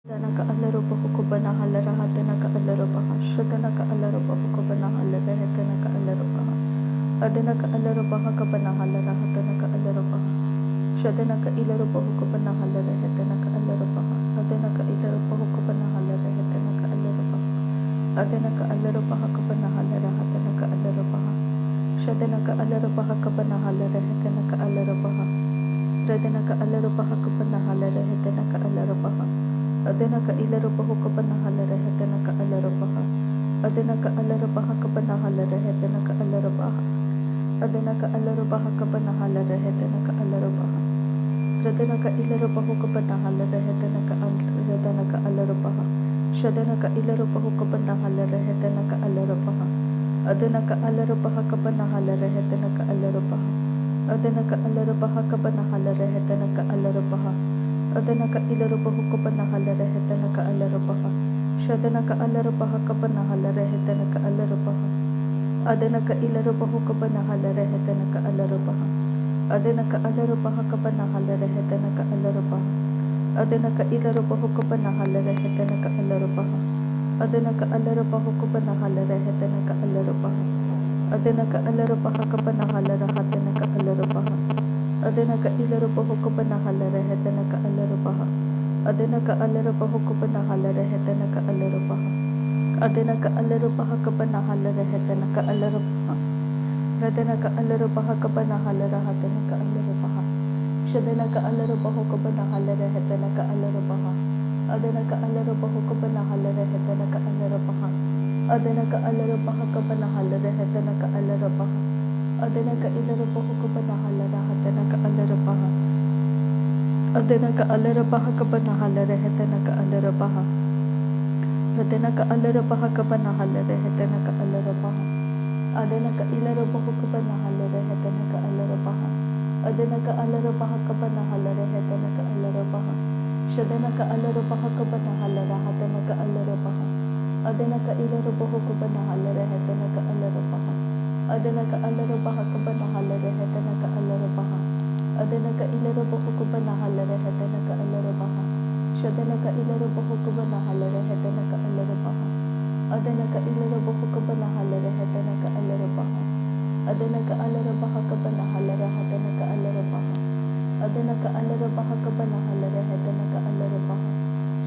ದನಕ ಅಲ್ಲರು ಬಹುಕೊಬ್ಬನ ಹಲ್ಲರ ಹತನಕ ಅಲ್ಲರು ಬಹ ಶ್ರುತನಕ ಅಲ್ಲರು ಬಹುಕೊಬ್ಬನ ಹಲ್ಲರ ಹೆತನಕ ಅಲ್ಲರು ಬಹ ಅದನಕ ಅಲ್ಲರು ಬಹಕಬನ ಹಲ್ಲರ ಹತನಕ ಅಲ್ಲರು ಬಹ ಶದನಕ ಇಲ್ಲರು ಬಹುಕೊಬ್ಬನ ಹಲ್ಲರ ಹೆತನಕ ಅಲ್ಲರು ಬಹ ಅದನಕ ಇಲ್ಲರು ಬಹುಕೊಬ್ಬನ ಹಲ್ಲರ ಹೆತನಕ ಅಲ್ಲರು ಬಹ ಅದನಕ ಅಲ್ಲರು ಬಹಕಬನ ಹಲ್ಲರ ಹತನಕ ಅಲ್ಲರು ಬಹ ಶದನಕ ಅಲ್ಲರು ಬಹಕಬನ ಹಲ್ಲರ ಹೆತನಕ ಅಲ್ಲರು ಬಹ ರದನಕ ಅಲ್ಲರು ಬಹಕಬನ ಹಲ್ಲರ ಹೆತನಕ ಅಲ್ಲರು ಬಹ ಅದನಕ ಇಲ್ಲರು ಬಹುಕೊಬ್ಬನ ಹಲ್ಲರ ಹೆತನಕ ಅಲ್ಲರು ಬಹ ಅದನಕ ಅಲ್ಲರು ಬಹಕಬನ ಹಲ್ಲರ ಹೆತನಕ ಅಲ್ಲರು ಬಹ ಅದನಕ ಅಲ್ಲರು ಬಹಕಬನ ಹಲ್ಲರ ಹೆತನಕ ಅಲ್ಲರು ಬಹ ರದನಕ ಇಲ್ಲರು ಬಹುಕೊಬ್ಬನ ಹಲ್ಲರ ಹೆತನಕ ರದನಕ ಅಲ್ಲರು ಬಹ ಶದನಕ ಇಲ್ಲರು ಬಹುಕೊಬ್ಬನ ಹಲ್ಲರ ಹೆತನಕ ಅಲ್ಲರು ಬಹ ಅದನಕ ಅಲ್ಲರು ಬಹಕಬನ ಹಲ್ಲರ ಹೆತನಕ ಅಲ್ಲರು ಬಹ ಅದನಕ ಅಲ್ಲರು ಬಹಕಬನ ಹಲ್ಲರ ಹೆತನಕ ಅಲ್ಲರು ಬಹ ಅದನಕ ಇಲ್ಲರು ಬಹುಕೊಬ್ಬನ ಹಲ್ಲರ ಹೆತನಕ ಅಲ್ಲರು ಬಹ ಶದನಕ ಅಲ್ಲರು ಬಹಕಬನ ಹಲ್ಲರ ಹೆತನಕ ಅಲ್ಲರು ಬಹ ಅದನಕ ಇಲ್ಲರು ಬಹುಕೊಬ್ಬನ ಹಲ್ಲರ ಹೆತನಕ ಅಲ್ಲರು ಬಹ ಅದನಕ ಅಲ್ಲರು ಬಹಕಬನ ಹಲ್ಲರ ಹೆತನಕ ಅಲ್ಲರು ಬಹ ಅದನಕ ಇಲ್ಲರು ಬಹುಕೊಬ್ಬನ ಹಲ್ಲರ ಹೆತನಕ ಅಲ್ಲರು ಬಹ ಅದನಕ ಅಲ್ಲರು ಬಹುಕೊಬ್ಬನ ಹಲ್ಲರ ಹೆತನಕ ಅಲ್ಲರು ಬಹ ಅದನಕ ಅಲ್ಲರು ಬಹಕಬನ ಹಲ್ಲರ ಹತನಕ ಅಲ್ಲರು ಬಹ ಅದನಕ ಇಲ್ಲರು ಬಹುಕೊಬ್ಬನ ಹಲ್ಲರ ಹೆತನಕ ಅಲ್ಲರು ಬಹ ಅದನಕ ಅಲ್ಲರು ಬಹುಕೊಬ್ಬನ ಹಲ್ಲರ ಹೆತನಕ ಅಲ್ಲರು ಬಹ ಅದನಕ ಅಲ್ಲರು ಬಹಕಬನ ಹಲ್ಲರ ಹೆತನಕ ಅಲ್ಲರು ಬಹ ರದನಕ ಅಲ್ಲರು ಬಹಕಬನ ಹಲ್ಲರ ಹತನಕ ಅಲ್ಲರು ಬಹ ಶದನಕ ಅಲ್ಲರು ಬಹುಕೊಬ್ಬನ ಹಲ್ಲರ ಹೆತನಕ ಅಲ್ಲರು ಬಹ ಅದನಕ ಅಲ್ಲರು ಬಹುಕೊಬ್ಬನ ಹಲ್ಲರ ಹೆತನಕ ಅಲ್ಲರು ಬಹ ಅದನಕ ಅಲ್ಲರು ಬಹಕಬನ ಹಲ್ಲರ ಹೆತನಕ ಅಲ್ಲರು ಬಹ ಅದನಕ ಇಲ್ಲರು ಬಹುಕೊಬ್ಬನ ಹಲ್ಲರ ಹತನಕ ಅಲ್ಲರು ಬಹ ಅದನಕ ಅಲ್ಲರು ಬಹಕಬನ ಹಲ್ಲರ ಹೆತನಕ ಅಲ್ಲರು ಬಹ ರದನಕ ಅಲ್ಲರು ಬಹಕಬನ ಹಲ್ಲರ ಹೆತನಕ ಅಲ್ಲರು ಬಹ ಅದನಕ ಇಲ್ಲರು ಬಹುಕೊಬ್ಬನ ಹಲ್ಲರ ಹೆತನಕ ಅಲ್ಲರು ಬಹ ಅದನಕ ಅಲ್ಲರು ಬಹಕಬನ ಹಲ್ಲರ ಹೆತನಕ ಅಲ್ಲರು ಬಹ ಶದನಕ ಅಲ್ಲರು ಬಹಕಬನ ಹಲ್ಲರ ಹತನಕ ಅಲ್ಲರು ಬಹ ಅದನಕ ಇಲ್ಲರು ಬಹುಕೊಬ್ಬನ ಹಲ್ಲರ ಹೆತನಕ ಅಲ್ಲರು ಬಹ ಅದನಕ ಅಲ್ಲರು ಬಹಕಬನ ಹಲ್ಲರ ಹೆತನಕ ಅಲ್ಲರು ಬಹ ಅದನಕ ಇಲ್ಲರು ಬಹುಕೊಬ್ಬನ ಹಲ್ಲರ ಹೆತನಕ ಅಲ್ಲರು ಬಹ ಶದನಕ ಇಲ್ಲರು ಬಹುಕೊಬ್ಬನ ಹಲ್ಲರ ಹೆತನಕ ಅಲ್ಲರು ಬಹ ಅದನಕ ಇಲ್ಲರು ಬಹುಕೊಬ್ಬನ ಹಲ್ಲರ ಹೆತನಕ ಅಲ್ಲರು ಬಹ ಅದನಕ ಅಲ್ಲರು ಬಹಕಬನ ಹಲ್ಲರ ಹತನಕ ಅಲ್ಲರು ಬಹ ಅದನಕ ಅಲ್ಲರು ಬಹಕಬನ ಹಲ್ಲರ ಹೆತನಕ ಅಲ್ಲರು ಬಹ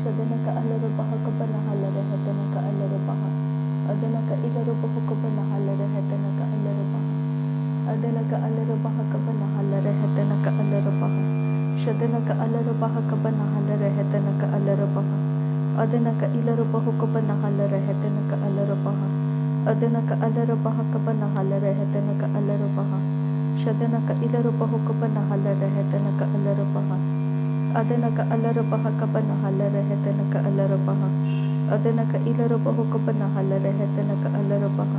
ಶದನಕ ಅಲ್ಲರು ಬಹಕಬನ ಹಲ್ಲರ ಹೆತನಕ ಅಲ್ಲರು ಬಹ ಅದನಕ ಇಲ್ಲರು ಬಹುಕೊಬ್ಬನ ಹಲ್ಲರ ಹೆತನಕ ಅಲ್ಲರು ಬಹ ಅದನಕ ಅಲ್ಲರು ಬಹಕಬನ ಹಲ್ಲರ ಹೆತನಕ ಅಲ್ಲರು ಬಹ ಶದನಕ ಅಲ್ಲರು ಬಹಕಬನ ಹಲ್ಲರ ಹೆತನಕ ಅಲ್ಲರು ಬಹ ಅದನಕ ಇಲ್ಲರು ಬಹುಕೊಬ್ಬನ ಹಲ್ಲರ ಹೆತನಕ ಅಲ್ಲರು ಬಹ ಅದನಕ ಅಲ್ಲರು ಬಹಕಬನ ಹಲ್ಲರ ಹೆತನಕ ಅಲ್ಲರು ಬಹ ಶದನಕ ಇಲ್ಲರು ಬಹುಕೊಬ್ಬನ ಹಲ್ಲರ ಹೆತನಕ ಅಲ್ಲರು ಬಹ ಅದನಕ ಅಲ್ಲರು ಬಹಕಬನ ಹಲ್ಲರ ಹೆತನಕ ಅಲ್ಲರು ಬಹ ಅದನಕ ಇಲ್ಲರು ಬಹುಕೊಬ್ಬನ ಹಲ್ಲರ ಹೆತನಕ ಅಲ್ಲರು ಬಹ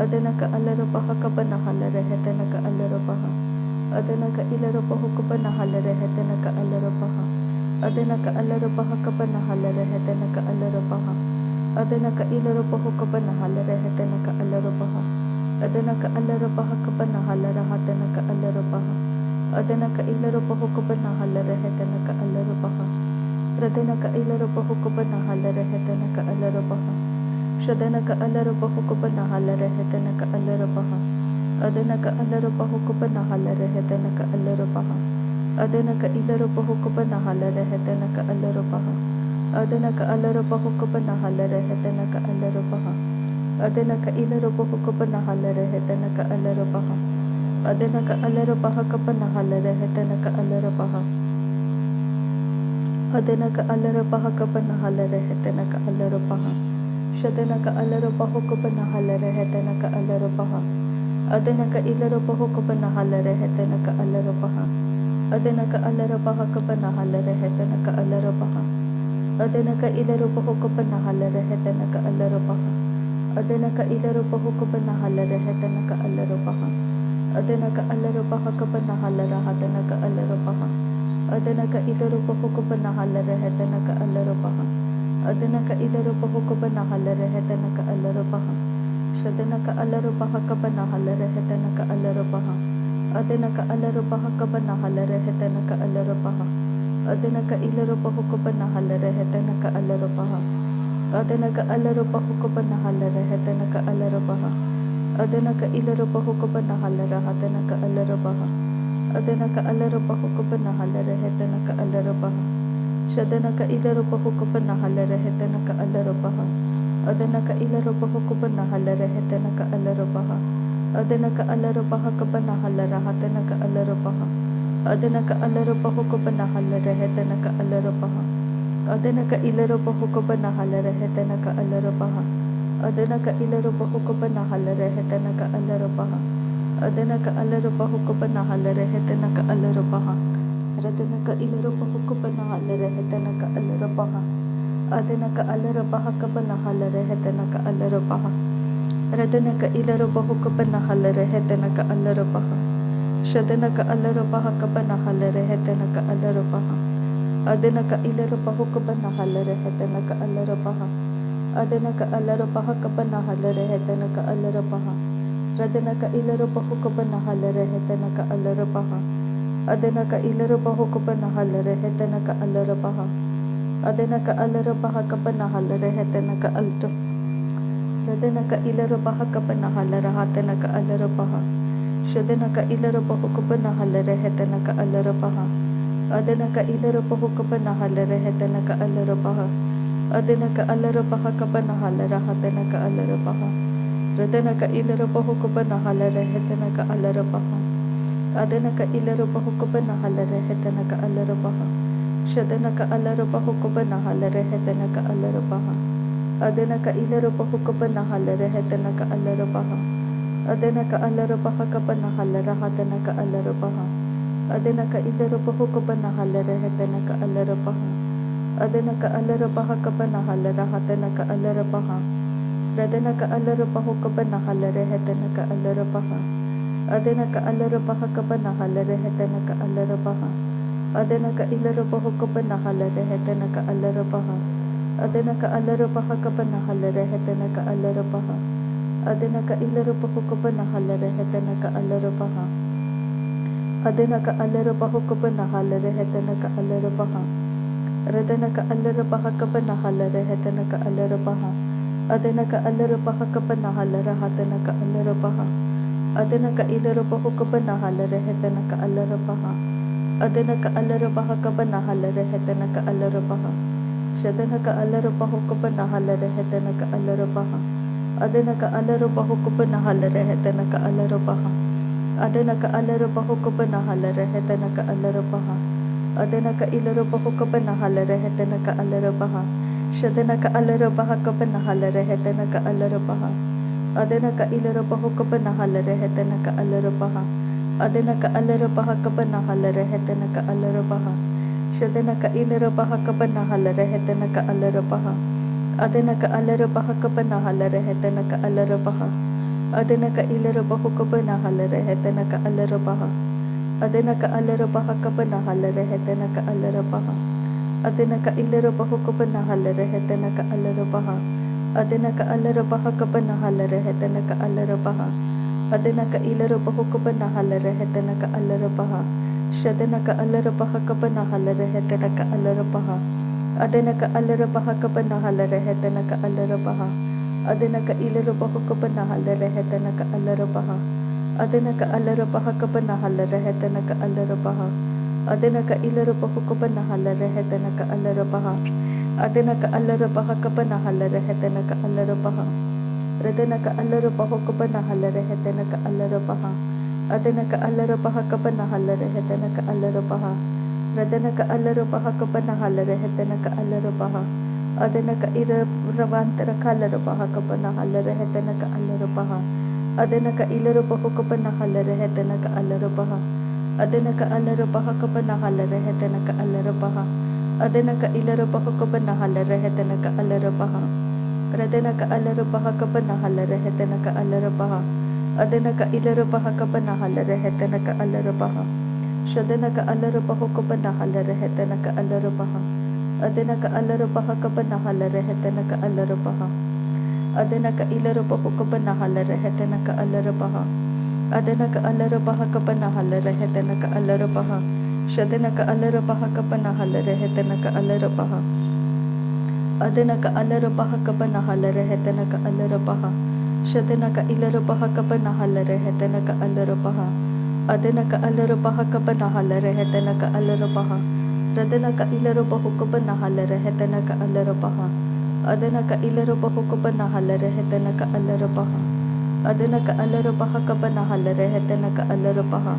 ಅದನಕ ಅಲ್ಲರು ಬಹಕಬನ ಹಲ್ಲರ ಹೆತನಕ ಅಲ್ಲರು ಬಹ ಅದನಕ ಇಲ್ಲರು ಬಹುಕೊಬ್ಬನ ಹಲ್ಲರ ಹೆತನಕ ಅಲ್ಲರು ಬಹ ಅದನಕ ಅಲ್ಲರು ಬಹಕಬನ ಹಲ್ಲರ ಹೆತನಕ ಅಲ್ಲರು ಬಹ ಅದನಕ ಇಲ್ಲರು ಬಹುಕೊಬ್ಬನ ಹಲ್ಲರ ಹೆತನಕ ಅಲ್ಲರು ಬಹ ಅದನಕ ಅಲ್ಲರು ಬಹಕಬನ ಹಲ್ಲರ ಹತನಕ ಅಲ್ಲರು ಬಹ ಅದನಕ ಇಲ್ಲರು ಬಹುಕೊಬ್ಬನ ಹಲ್ಲರ ಹೆತನಕ ಅಲ್ಲರು ಬಹ ರದನಕ ಇಲ್ಲರು ಬಹುಕೊಬ್ಬನ ಹಲ್ಲರ ಹೆತನಕ ಅಲ್ಲರು ಬಹ ಶದನಕ ಅಲ್ಲರು ಬಹುಕೊಬ್ಬನ ಹಲ್ಲರ ಹೆತನಕ ಅಲ್ಲರು ಬಹ ಅದನಕ ಅಲ್ಲರು ಬಹುಕೊಬ್ಬನ ಹಲ್ಲರ ಹೆತನಕ ಅಲ್ಲರು ಬಹ ಅದನಕ ಇಲ್ಲರು ಬಹುಕೊಬ್ಬನ ಹಲ್ಲರ ಹೆತನಕ ಅಲ್ಲರು ಬಹ ಅದನಕ ಅಲ್ಲರು ಬಹುಕೊಬ್ಬನ ಹಲ್ಲರ ಹೆತನಕ ಅಲ್ಲರು ಬಹ ಅದನಕ ಇಲ್ಲರು ಬಹುಕೊಬ್ಬನ ಹಲ್ಲರ ಹೆತನಕ ಅಲ್ಲರು ಬಹ ಅದನಕ ಅಲ್ಲರು ಬಹಕಬನ ಹಲ್ಲರ ಹೆತನಕ ಅಲ್ಲರು ಬಹ ಅದನಕ ಅಲ್ಲರು ಬಹಕಬನ ಹಲ್ಲರ ಹೆತನಕ ಅಲ್ಲರು ಬಹ ಶದನಕ ಅಲ್ಲರು ಬಹುಕೊಬ್ಬನ ಹಲ್ಲರ ಹೆತನಕ ಅಲ್ಲರು ಬಹ ಅದನಕ ಇಲ್ಲರು ಬಹುಕೊಬ್ಬನ ಹಲ್ಲರ ಹೆತನಕ ಅಲ್ಲರು ಬಹ ಅದನಕ ಅಲ್ಲರು ಬಹಕಬನ ಹಲ್ಲರ ಹೆತನಕ ಅಲ್ಲರು ಬಹ ಅದನಕ ಇಲ್ಲರು ಬಹುಕೊಬ್ಬನ ಹಲ್ಲರ ಹೆತನಕ ಅಲ್ಲರು ಬಹ ಅದನಕ ಇಲ್ಲರು ಬಹುಕೊಬ್ಬನ ಹಲ್ಲರ ಹೆತನಕ ಅಲ್ಲರು ಬಹ ಅದನಕ ಅಲ್ಲರು ಬಹಕಬನ ಹಲ್ಲರ ಹತನಕ ಅಲ್ಲರು ಬಹ ಅದನಕ ಇಲ್ಲರು ಬಹುಕೊಬ್ಬನ ಹಲ್ಲರ ಹೆತನಕ ಅಲ್ಲರು ಬಹ ಅದನಕ ಇಲ್ಲರು ಬಹುಕೊಬ್ಬನ ಹಲ್ಲರ ಹೆತನಕ ಅಲ್ಲರು ಬಹ ಶದನಕ ಅಲ್ಲರು ಬಹಕಬನ ಹಲ್ಲರ ಹೆತನಕ ಅಲ್ಲರು ಬಹ ಅದನಕ ಅಲ್ಲರು ಬಹಕಬನ ಹಲ್ಲರ ಹೆತನಕ ಅಲ್ಲರು ಬಹ Adana ka ilaro bahuko banahalare hetana ka alaro baha. Adana ka alaro bahuko banahalare hetana ka alaro baha. Adana ka ilaro bahuko banahalare hetana ka alaro baha. Adana ka alaro bahuko banahalare hetana ka alaro baha. Shadana ka ilaro bahuko banahalare hetana ka alaro baha. Adana ka ilaro bahuko banahalare hetana ka alaro baha. Adana ka alaro baha ka banahalare hetana ka alaro baha. Adana ka alaro bahuko banahalare hetana ka alaro baha. Adana ka ilaro bahuko banahalare hetana ka alaro baha. Adana ka ilaro bahuko banahalare hetana ka alaro baha. Adana ka alaro bahuko banahalare hetana ka alaro baha. Radana ka ilaro bahuko banahalare hetana ka alaro baha. Adana ka alaro baha ka banahalare hetana ka alaro baha. Radana ka ilaro bahuko banahalare hetana ka alaro baha. Shadana ka alaro baha ka banahalare hetana ka alaro baha. Adana ka ilaro bahuko banahalare hetana ka alaro baha. Adana ka alaro baha ka banahalare hetana ka alaro baha. Radana ka ilaro bahuko banahalare hetana ka alaro baha. Adana ka ilaro bahuko banahalare hetana ka alaro baha. Adana ka alaro baha ka banahalare hetana ka alaro. Radana ka ilaro baha ka banahalare hetana ka alaro baha. Shadana ka ilaro bahuko banahalare hetana ka alaro baha. Adana ka ilaro bahuko banahalare hetana ka alaro baha. Adana ka alaro baha ka banahalare hetana ka alaro baha. Radana ka ilaro bahuko banahalare hetana ka alaro baha. Adana ka ilaro bahuko banahalare hetana ka alaro baha. Shadana ka alaro bahuko banahalare hetana ka alaro baha. Adana ka ilaro bahuko banahalare hetana ka alaro baha. Adana ka alaro baha ka banahalare hetana ka alaro baha. Adana ka ilaro bahuko banahalare hetana ka alaro baha. Adana ka alaro baha ka banahalare hetana ka alaro baha. Radana ka alaro bahuko banahalare hetana ka alaro baha. Adana ka alaro baha ka banahalare hetana ka alaro baha. Adana ka ilaro bahuko banahalare hetana ka alaro baha. Adana ka alaro baha ka banahalare hetana ka alaro baha. Adana ka ilaro bahuko banahalare hetana ka alaro baha. Adana ka alaro bahuko banahalare hetana ka alaro baha. Radana ka alaro baha ka banahalare hetana ka alaro baha. Adana ka alaro baha ka banahalare hetana ka alaro baha. Adana ka ilaro bahuko banahalare hetana ka alaro baha. Adana ka alaro baha ka banahalare hetana ka alaro baha. Shadana ka alaro bahuko banahalare hetana ka alaro baha. Adana ka alaro bahuko banahalare hetana ka alaro baha. Adana ka alaro bahuko banahalare hetana ka alaro baha. Adana ka ilaro bahuko banahalare hetana ka alaro baha. Shadana ka alaro baha ka banahalare hetana ka alaro baha. Adana ka ilaro bahuko banahalare hetana ka alaro baha. Adana ka alaro baha ka banahalare hetana ka alaro baha. Shadana ka ilaro baha ka banahalare hetana ka alaro baha. Adana ka alaro baha ka banahalare hetana ka alaro baha. Adana ka ilaro bahuko banahalare hetana ka alaro baha. Adana ka alaro baha ka banahalare hetana ka alaro baha. Adana ka ilaro bahuko banahalare hetana ka alaro baha. Adana ka alaro baha ka banahalare hetana ka alaro baha. Adana ka ilaro bahuko banahalare hetana ka alaro baha. Shadana ka alaro baha ka banahalare hetana ka alaro baha. Adana ka alaro baha ka banahalare hetana ka alaro baha. Adana ka ilaro bahuko banahalare hetana ka alaro baha. Adana ka alaro baha ka banahalare hetana ka alaro baha. Adana ka ilaro bahuko banahalare hetana ka alaro baha. Adana ka alaro baha ka banahalare hetana ka alaro baha. Radana ka alaro bahuko banahalare hetana ka alaro baha. Adana ka alaro baha ka banahalare hetana ka alaro baha. Radana ka alaro baha ka banahalare hetana ka alaro baha. Adana ka iravantara ka alaro baha ka banahalare hetana ka alaro baha. Adana ka ilaro bahuko banahalare hetana ka alaro baha. Adana ka alaro baha ka banahalare hetana ka alaro baha. Adana ka ilaro bahuko banahalare hetana ka alaro baha. Radana ka alaro baha ka banahalare hetana ka alaro baha. Adana ka ilaro baha ka banahalare hetana ka alaro baha. Shadana ka alaro bahuko banahalare hetana ka alaro baha. Adana ka alaro baha ka banahalare hetana ka alaro baha. Adana ka ilaro bahuko banahalare hetana ka alaro baha. Adana ka alaro baha ka banahalare hetana ka alaro baha. Shadanaka Alarabaha Kabanahalare Hetanaka Alarabaha Adanaka Alarabaha Kabanahalare Hetanaka Alarabaha Shadanaka Ilarabaha Kabanahalare Hetanaka Alarabaha Adanaka Alarabaha Kabanahalare Hetanaka Alarabaha Radanaka Ilarabahu Kabanahalare Hetanaka Alarabaha Adanaka Ilarabahu Kabanahalare Hetanaka Alarabaha Adanaka Alarabaha Kabanahalare Hetanaka Alarabaha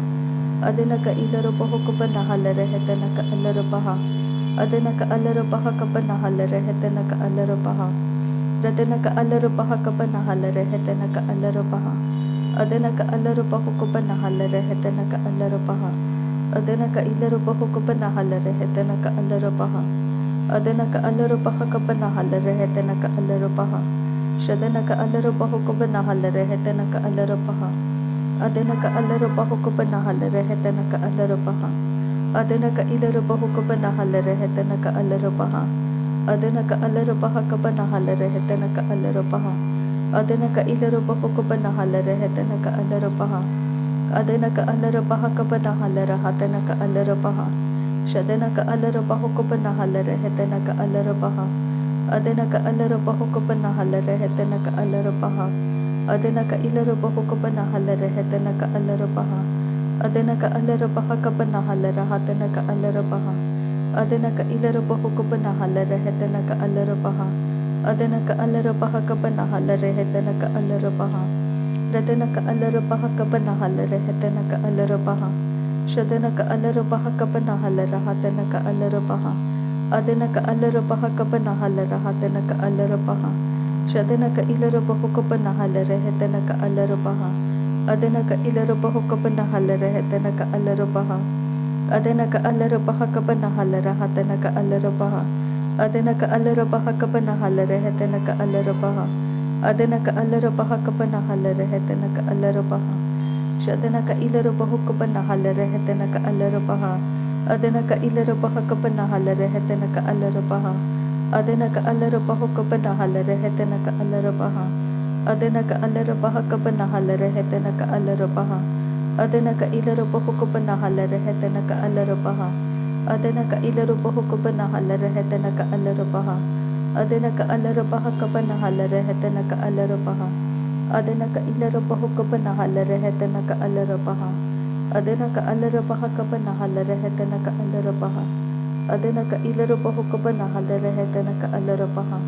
Adanaka Ilarabahu Kabanahalare Hetanaka Alarabaha Adanaka Alarabaha Kabanahalare Hetanaka Alarabaha Radanaka Alarabaha Kabanahalare Hetanaka Alarabaha Adanaka Alarabahu Kabanahalare Hetanaka Alarabaha Adanaka Ilarabahu Kabanahalare Hetanaka Alarabaha Adanaka Alarabaha Kabanahalare Hetanaka Alarabaha Shadanaka Alarabahu Kabanahalare Hetanaka Alarabaha Adanaka Alarabahu Kabanahalare Hetanaka Alarabaha Adanaka Ilarabahu Kabanahalare Hetanaka Alarabaha Adanaka Alarabaha Kabanahalare Hetanaka Alarabaha Adanaka Ilarabahu Kabanahalare Hetanaka Alarabaha Adanaka Alarabaha Kabanahalare Hatanaka Alarabaha Shadanaka Alarabahu Kabanahalare Hetanaka Alarabaha Adanaka Alarabahu Kabanahalare Hetanaka Alarabaha Adanaka Ilarabahu Kabanahalare Hetanaka Alarabaha Adanaka Alarabaha Kabanahalare Hatanaka Alarabaha Adanaka Ilarabahu Kabanahalare Hetanaka Alarabaha Adanaka Alarabaha Kabanahalare Hetanaka Alarabaha Radanaka Alarabaha Kabanahalare Hetanaka Alarabaha Shadanaka Alarabaha Kabanahalare Hatanaka Alarabaha Adanaka Alarabaha Kabanahalare Hatanaka Alarabaha Shadanaka Ilarabahu Kabanahalare Hetanaka Alarabaha Adanaka Ilarabahu Kabanahalare Hetanaka Alarabaha Adanaka Alarabaha Kabanahalare Hatanaka Alarabaha Adanaka Alarabaha Kabanahalare Hetanaka Alarabaha Adanaka Alarabaha Kabanahalare Hetanaka Alarabaha Shadanaka Ilarabahu Kabanahalare Hetanaka Alarabaha Adanaka Ilarabaha Kabanahalare Hetanaka Alarabaha Adanaka Alarabahu Kabanahalare Hetanaka Alarabaha Adanaka Alarabaha Kabanahalare Hetanaka Alarabaha Adanaka Ilarabahu Kabanahalare Hetanaka Alarabaha Adanaka Ilarabahu Kabanahalare Hetanaka Alarabaha Adanaka Alarabaha Kabanahalare Hetanaka Alarabaha Adanaka Ilarabahu Kabanahalare Hetanaka Alarabaha Adanaka Alarabaha Kabanahalare Hetanaka Alarabaha Adanaka Ilarabahu Kabanahalare Hetanaka Alarabaha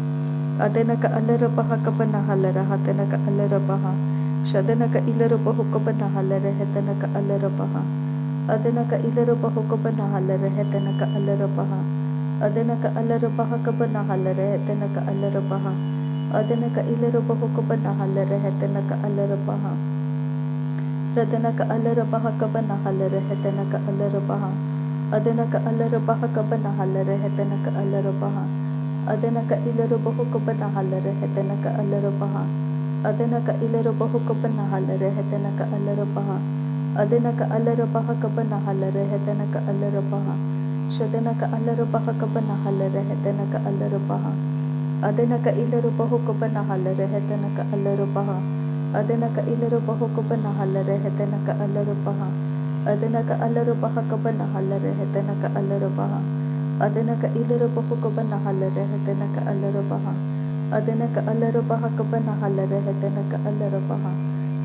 Adanaka Alarabaha Kabanahalare Hatanaka Alarabaha Shadanaka Ilarabahu Kabanahalare Hetanaka Alarabaha Adanaka Ilarabahu Kabanahalare Hetanaka Alarabaha Adanaka Alarabaha Kabanahalare Hetanaka Alarabaha Adanaka Ilarabahu Kabanahalare Hetanaka Alarabaha Radanaka Alarabaha Kabanahalare Hetanaka Alarabaha Adanaka Alarabaha Kabanahalare Hetanaka Alarabaha Adanaka Ilarabahu Kabanahalare Hetanaka Alarabaha Adanaka Ilarabahu Kabanahalare Hetanaka Alarabaha Adanaka Alarabaha Kabanahalare Hetanaka Alarabaha Shadanaka Alarabaha Kabanahalare Hetanaka Alarabaha Adanaka Ilarabahu Kabanahalare Hetanaka Alarabaha Adanaka Ilarabahu Kabanahalare Hetanaka Alarabaha Adanaka Alarabaha Kabanahalare Hetanaka Alarabaha Adanaka Ilarabahu Kabanahalare Hetanaka Alarabaha Adanaka Alarabaha Kabanahalare Hetanaka Alarabaha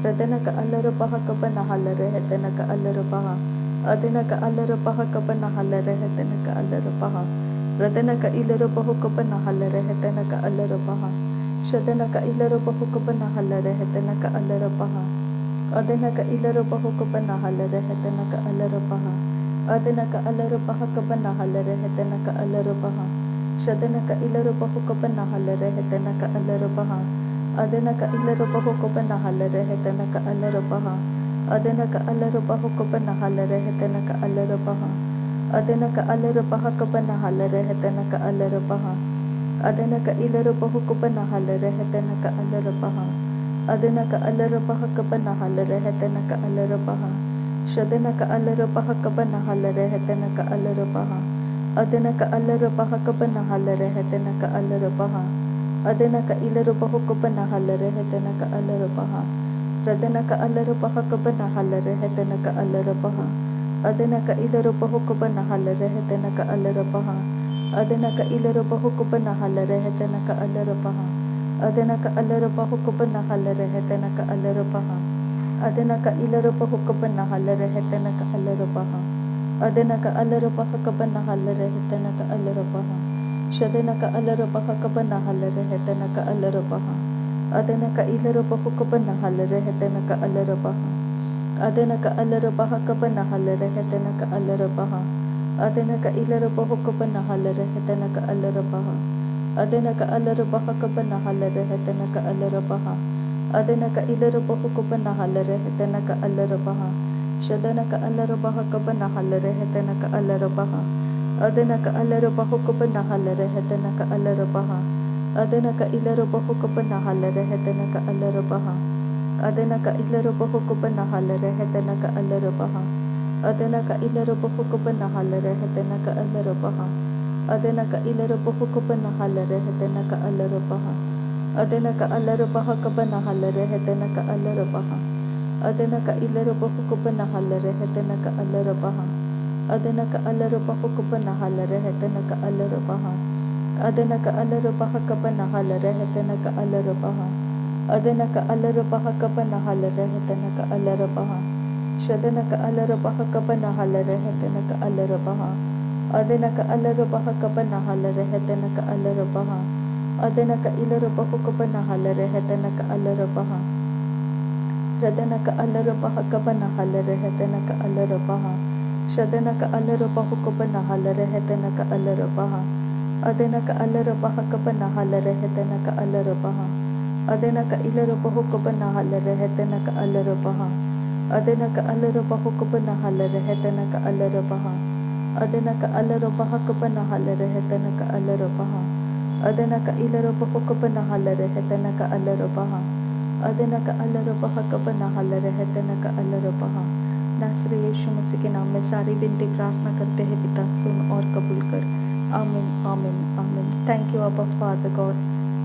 Radanaka Alarabaha Kabanahalare Hetanaka Alarabaha Adanaka Alarabaha Kabanahalare Hetanaka Alarabaha Radanaka Ilarabahu Kabanahalare Hetanaka Alarabaha Shadanaka Ilarabahu Kabanahalare Hetanaka Alarabaha Adanaka Ilarabahu Kabanahalare Hetanaka Alarabaha Adanaka Alarabaha Kabanahalare Hetanaka Alarabaha Shadanaka Ilarabahu Kabanahalare Hetanaka Alarabaha Adanaka Ilarabahu Kabanahalare Hetanaka Alarabaha Adanaka Alarabahu Kabanahalare Hetanaka Alarabaha Adanaka Alarabaha Kabanahalare Hetanaka Alarabaha Adanaka Ilarabahu Kabanahalare Hetanaka Alarabaha Adanaka Alarabaha Kabanahalare Hetanaka Alarabaha Shadanaka Alarabaha Kabanahalare Hetanaka Alarabaha Adanaka Alarabaha Kabanahalare Hetanaka Alarabaha Adanaka Ilarabahu Kabanahalare Hetanaka Alarabaha Radanaka Alarabaha Kabanahalare Hetanaka Alarabaha Adana ka ilaro bahukubana halarehete ka alarabaha. Adana ka ilaro bahukubana halarehete ka alarabaha. Adana ka alaro bahukubana halarehete ka alarabaha. Adana ka ilaro bahukubana halarehete ka alarabaha. Adana ka alaro bahukubana halarehete ka alarabaha. Shadana ka alaro bahukubana halarehete ka alarabaha. Adana ka ilaro bahukubana halarehete ka alarabaha. Adana ka alarabaha kabana halarehete ka alarabaha. Adana ka ilarabaha kabana halarehete ka alarabaha. Adana ka alarabaha kabana halarehete ka alarabaha. Adana ka ilarabaha kabana halarehete ka alarabaha. Shadana ka alarabaha kabana halarehete ka alarabaha. Adana ka alarabaha kabana halarehete ka alarabaha. Adana ka ilarabaha kabana halarehete ka alarabaha. Adana ka ilarabaha kabana halarehete ka alarabaha. Adana ka ilarabaha kabana halarehete ka alarabaha. Adana ka ilarabaha kabana halarehete ka alarabaha. Adana ka alarabaha kabana halarehete ka alarabaha. Adana ka ilarabaha kabana halarehete ka alarabaha. Adana ka alarabaha kabana halarehete ka alarabaha. Adana ka alarabaha kabana halarehete ka alarabaha. Adana ka alarabaha kabana halarehete ka alarabaha. Shadana ka alarabaha kabana halarehete ka alarabaha. Adana ka alarabaha kabana halarehete ka alarabaha. Adana ka ilarabaha kabana halarehete ka alarabaha. Radana ka alarabaha kabana halarehete ka alarabaha. Shadana ka alarabaha kabana halarehete ka alarabaha. Adana ka alarabaha kabana halarehete ka alarabaha. Adana ka ilarabaha kabana halarehete ka alarabaha. Adana ka alarabaha kabana halarehete ka alarabaha. Adana ka alarabaha kabana halarehete ka alarabaha. Adana ka ilarabaha kabana halarehete ka alarabaha. Adana ka alarabaha kabana halarehete ka alarabaha. Nasre यीशु मसीह के नाम में सारी विनती प्रार्थना करते हैं पिता, सुन और कबूल कर। आमीन आमीन आमीन। थैंक यू अबा father God,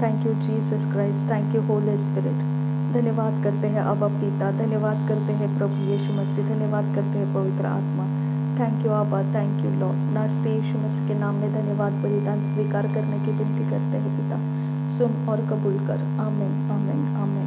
thank you Jesus Christ, thank you Holi spirit. धन्यवाद करते हैं अबा पिता, धन्यवाद करते हैं प्रभु यीशु मसीह, धन्यवाद करते हैं पवित्र आत्मा। थैंक यू अबा, थैंक यू लॉर्ड। नासरे यीशु मसीह के नाम में धन्यवाद बलिदान स्वीकार करने की विनती करते हैं पिता, सुन और कबूल कर। आमीन आमीन आमीन।